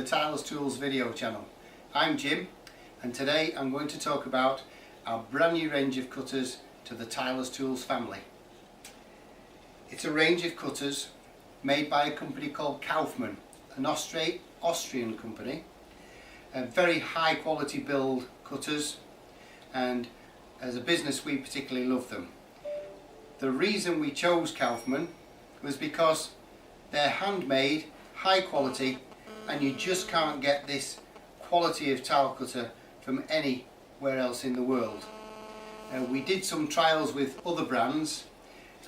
the Tilers Tools video channel. I'm Jim, and today I'm going to talk about our brand new range of cutters to the Tilers Tools family. It's a range of cutters made by a company called Kaufmann, an Austrian company. Very high quality build cutters, and as a business we particularly love them. The reason we chose Kaufmann was because they're handmade, high quality, and you just can't get this quality of tile cutter from anywhere else in the world. We did some trials with other brands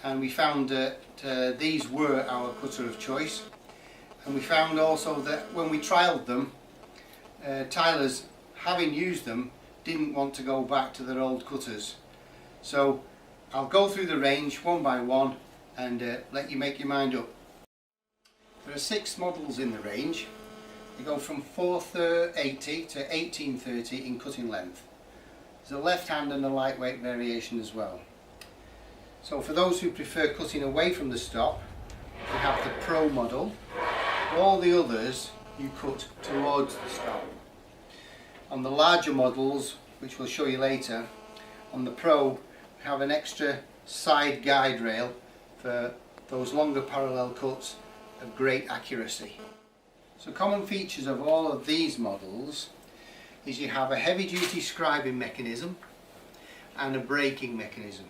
and we found that these were our cutter of choice, and we found also that when we trialled them, tilers, having used them, didn't want to go back to their old cutters. So I'll go through the range one by one and let you make your mind up. There are 6 models in the range. They go from 480 to 1830 in cutting length. There's a left hand and a lightweight variation as well. So for those who prefer cutting away from the stop, we have the Pro model. All the others you cut towards the stop. On the larger models, which we'll show you later, on the Pro we have an extra side guide rail for those longer parallel cuts of great accuracy. So common features of all of these models is you have a heavy duty scribing mechanism and a braking mechanism.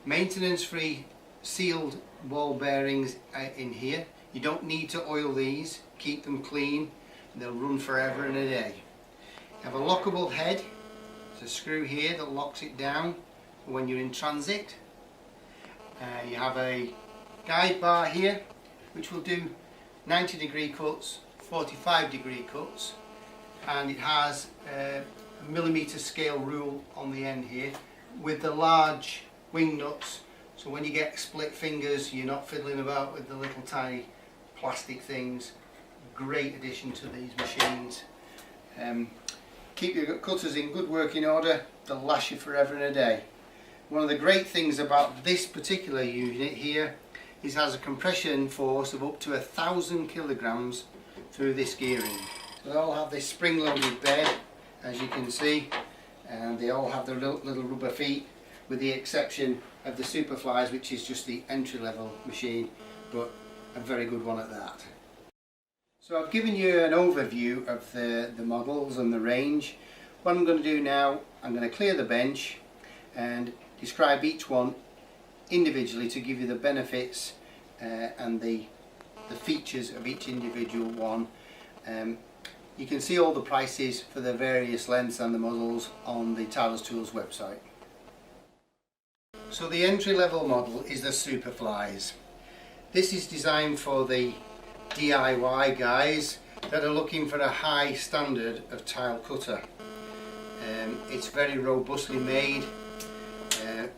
Maintenance free sealed ball bearings in here. You don't need to oil these, keep them clean, and they'll run forever and a day. You have a lockable head. There's a screw here that locks it down when you're in transit. You have a guide bar here which will do 90-degree cuts, 45-degree cuts, and it has a millimetre scale rule on the end here with the large wing nuts, so when you get split fingers you're not fiddling about with the little tiny plastic things. Great addition to these machines. Keep your cutters in good working order, they'll last you forever and a day. One of the great things about this particular unit here is it has a compression force of up to 1,000 kilograms through this gearing. So they all have this spring-loaded bed, as you can see, and they all have their little rubber feet, with the exception of the Superflies, which is just the entry-level machine, but a very good one at that. So I've given you an overview of the models and the range. What I'm going to do now, I'm going to clear the bench and describe each one individually to give you the benefits and the features of each individual one. You can see all the prices for the various lengths and the models on the Tilers Tools website. So the entry-level model is the Superflies. This is designed for the DIY guys that are looking for a high standard of tile cutter. It's very robustly made.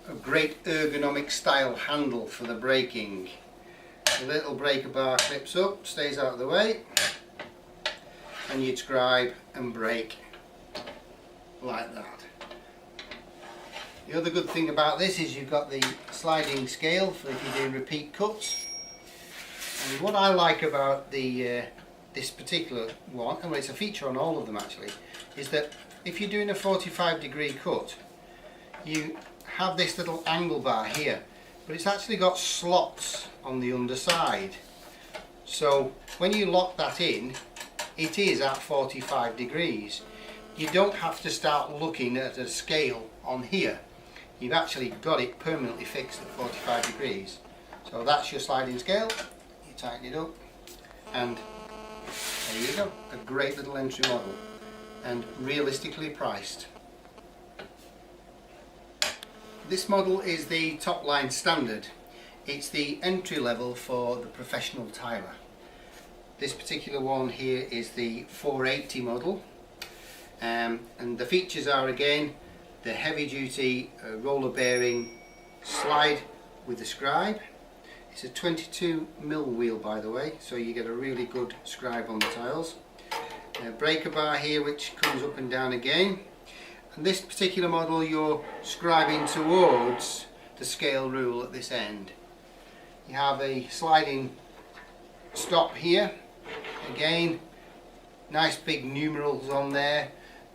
A great ergonomic style handle for the braking. The little breaker bar clips up, stays out of the way, and you'd scribe and brake like that. The other good thing about this is you've got the sliding scale for if you're doing repeat cuts. And what I like about this particular one, and it's a feature on all of them actually, is that if you're doing a 45-degree cut, you have this little angle bar here, but it's actually got slots on the underside. So when you lock that in, it is at 45 degrees. You don't have to start looking at a scale on here. You've actually got it permanently fixed at 45 degrees. So that's your sliding scale. You tighten it up, and there you go. A great little entry model, and realistically priced. This model is the Topline Standard. It's the entry level for the professional tiler. This particular one here is the 480 model, and the features are again the heavy duty roller bearing slide with the scribe. It's a 22mm wheel, by the way, so you get a really good scribe on the tiles. A breaker bar here which comes up and down again. And this particular model you're scribing towards the scale rule at this end. You have a sliding stop here Again, nice big numerals on there.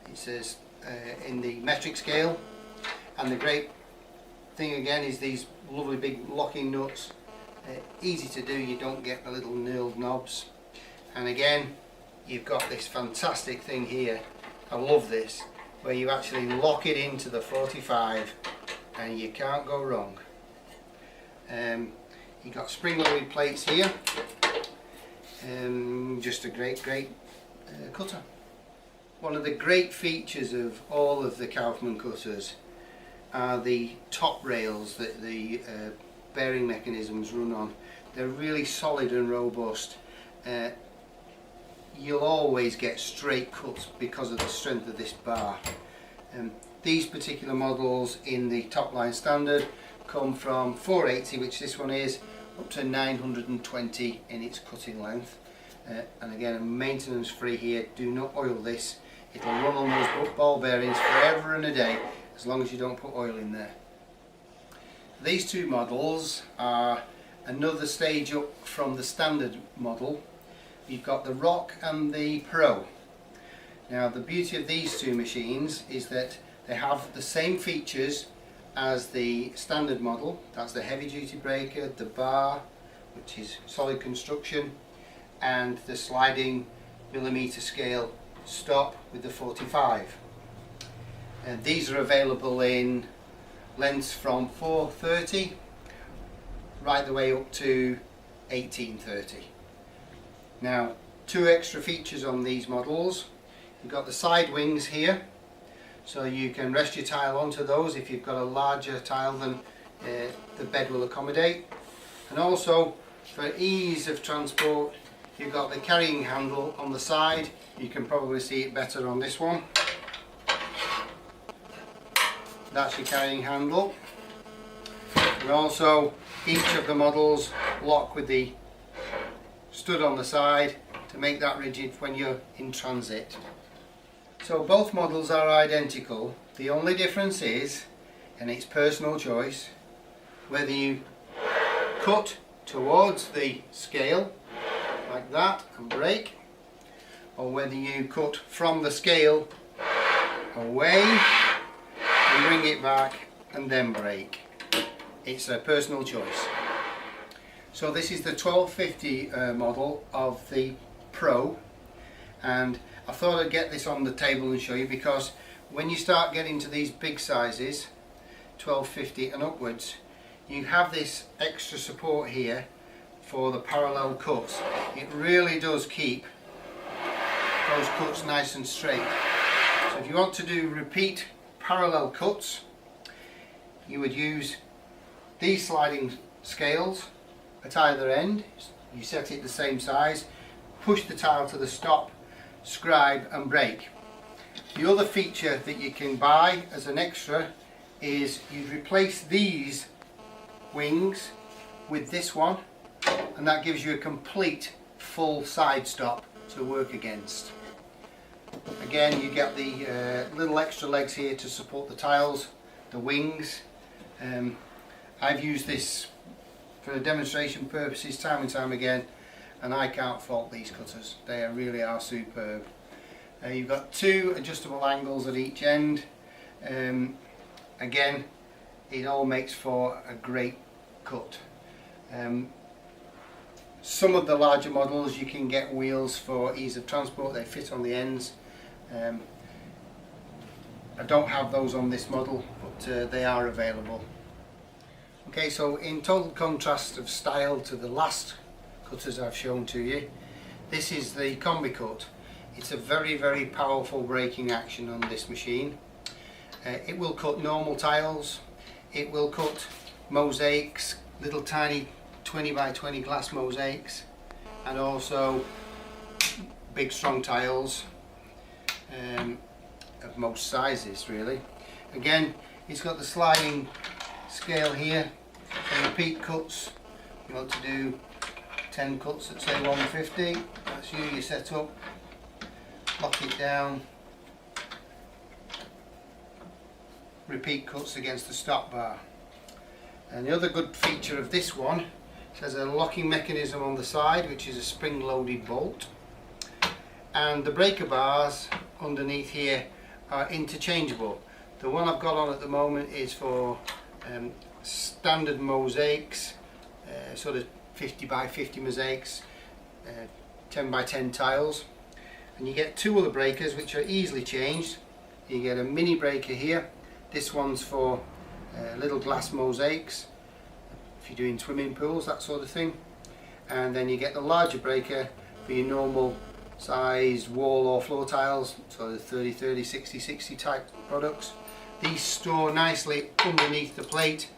It says in the metric scale, and the great thing again is these lovely big locking nuts. Easy to do, you don't get the little knurled knobs. And again, you've got this fantastic thing here, I love this, where you actually lock it into the 45 and you can't go wrong. You've got spring-loaded plates here. Just a great cutter. One of the great features of all of the Kaufmann cutters are the top rails that the bearing mechanisms run on. They're really solid and robust. You'll always get straight cuts because of the strength of this bar. These particular models in the Topline standard come from 480, which this one is, up to 920 in its cutting length. And again, maintenance free here. Do not oil this. It'll run on those ball bearings forever and a day, as long as you don't put oil in there. These two models are another stage up from the standard model. You've got the Rock and the Pro. Now the beauty of these two machines is that they have the same features as the standard model. That's the heavy duty breaker, the bar, which is solid construction, and the sliding millimeter scale stop with the 45. And these are available in lengths from 430 right the way up to 1830. Now, two extra features on these models. You've got the side wings here, so you can rest your tile onto those if you've got a larger tile than the bed will accommodate. And also, for ease of transport, you've got the carrying handle on the side. You can probably see it better on this one. That's your carrying handle. And also, each of the models lock with the stud on the side to make that rigid when you're in transit. So both models are identical. The only difference is, and it's personal choice, whether you cut towards the scale like that and break, or whether you cut from the scale away and bring it back and then break. It's a personal choice. So this is the 1250 model of the Pro, and I thought I'd get this on the table and show you, because when you start getting to these big sizes, 1250 and upwards, you have this extra support here for the parallel cuts. It really does keep those cuts nice and straight. So if you want to do repeat parallel cuts, you would use these sliding scales at either end. You set it the same size, push the tile to the stop, scribe and break. The other feature that you can buy as an extra is you replace these wings with this one, and that gives you a complete full side stop to work against. Again, you get the little extra legs here to support the tiles, the wings. I've used this for demonstration purposes time and time again, and I can't fault these cutters. They really are superb. You've got two adjustable angles at each end. Again, it all makes for a great cut. Some of the larger models you can get wheels for ease of transport. They fit on the ends. I don't have those on this model, but they are available. Okay, so in total contrast of style to the last cutters I've shown to you, this is the Combicut. It's a very powerful braking action on this machine. It will cut normal tiles, it will cut mosaics, little tiny 20 by 20 glass mosaics, and also big strong tiles of most sizes really. Again, it's got the sliding scale here for repeat cuts. You want to do 10 cuts at say 150, that's you set up, lock it down, repeat cuts against the stop bar. And the other good feature of this one, it has a locking mechanism on the side, which is a spring loaded bolt. and the breaker bars underneath here are interchangeable. The one I've got on at the moment is for standard mosaics, sort of 50 by 50 mosaics, 10 by 10 tiles, and you get two other breakers which are easily changed. You get a mini breaker here. This one's for little glass mosaics, if you're doing swimming pools, that sort of thing. And then you get the larger breaker for your normal sized wall or floor tiles, so the 30, 30, 60, 60 type products. These store nicely underneath the plate.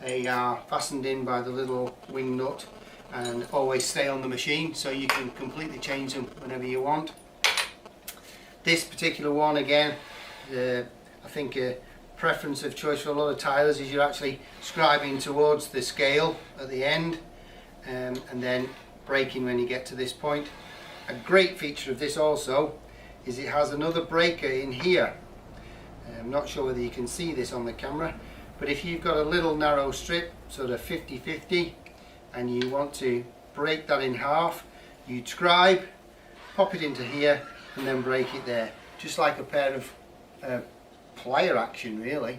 They are fastened in by the little wing nut and always stay on the machine, so you can completely change them whenever you want. This particular one, again, I think a preference of choice for a lot of tilers is you're actually scribing towards the scale at the end, and then breaking when you get to this point. A great feature of this also is it has another breaker in here. I'm not sure whether you can see this on the camera, but if you've got a little narrow strip, sort of 50-50, and you want to break that in half, you'd scribe, pop it into here, and then break it there, just like a pair of plier action, really.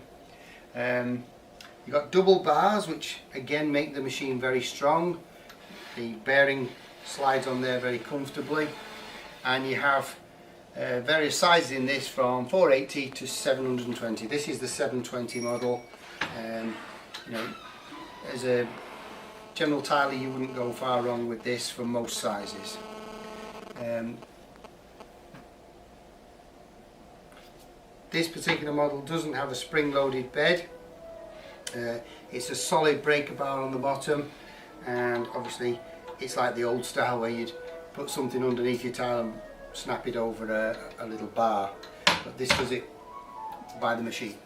You've got double bars, which again make the machine very strong. The bearing slides on there very comfortably, and you have various sizes in this from 480 to 720. This is the 720 model. You know, as a general tiler, you wouldn't go far wrong with this for most sizes. This particular model doesn't have a spring-loaded bed. It's a solid breaker bar on the bottom, and obviously it's like the old style where you'd put something underneath your tile and snap it over a little bar, but this does it by the machine.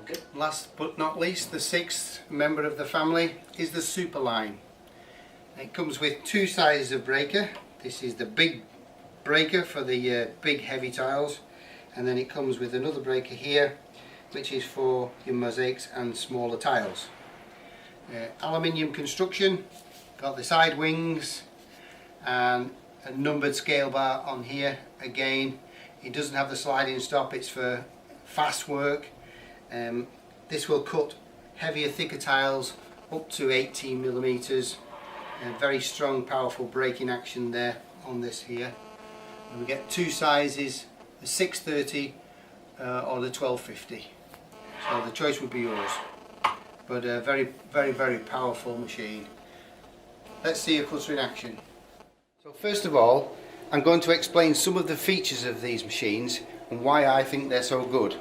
Okay. Last but not least, the sixth member of the family is the Superline. It comes with two sizes of breaker. This is the big breaker for the big heavy tiles, and then it comes with another breaker here which is for your mosaics and smaller tiles. Aluminium construction, got the side wings and a numbered scale bar on here. Again, it doesn't have the sliding stop, it's for fast work. This will cut heavier, thicker tiles up to 18 millimeters. Very strong, powerful braking action there on this here. And we get two sizes, the 630 or the 1250. So the choice would be yours. But a very, very, very powerful machine. Let's see a cutter in action. So first of all, I'm going to explain some of the features of these machines and why I think they're so good.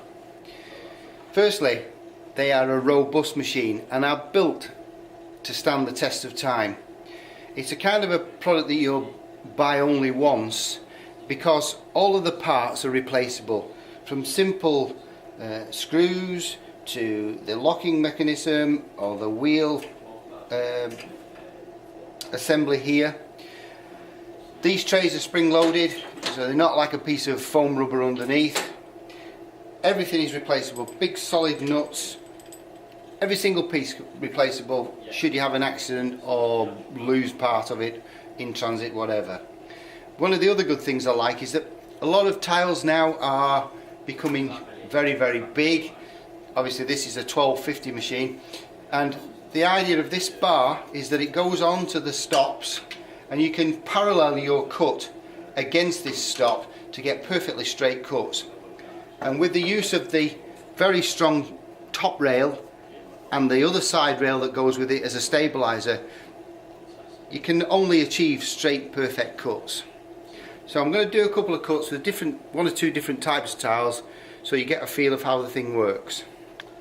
Firstly, they are a robust machine and are built to stand the test of time. It's a kind of a product that you'll buy only once, because all of the parts are replaceable, from simple screws to the locking mechanism or the wheel assembly here. These trays are spring loaded, so they're not like a piece of foam rubber underneath. Everything is replaceable, big solid nuts, every single piece replaceable should you have an accident or lose part of it in transit, whatever. One of the other good things I like is that a lot of tiles now are becoming very, very big. Obviously this is a 1250 machine, and the idea of this bar is that it goes on to the stops and you can parallel your cut against this stop to get perfectly straight cuts. And with the use of the very strong top rail and the other side rail that goes with it as a stabilizer, you can only achieve straight, perfect cuts. So I'm going to do a couple of cuts with one or two different types of tiles so you get a feel of how the thing works.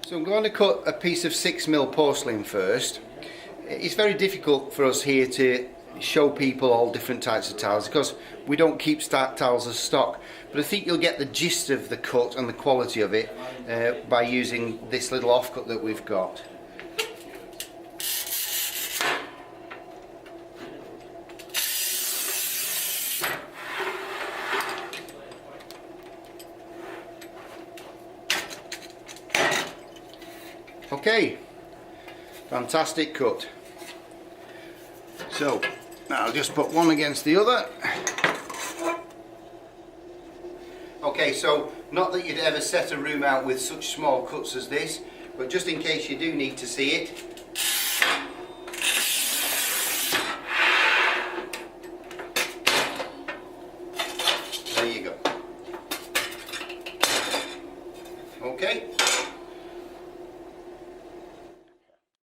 So I'm going to cut a piece of 6mm porcelain first. It's very difficult for us here to show people all different types of tiles because we don't keep tiles as stock, but I think you'll get the gist of the cut and the quality of it by using this little offcut that we've got. Okay, fantastic cut. So I'll just put one against the other. Okay, so not that you'd ever set a room out with such small cuts as this, but just in case you do need to see it,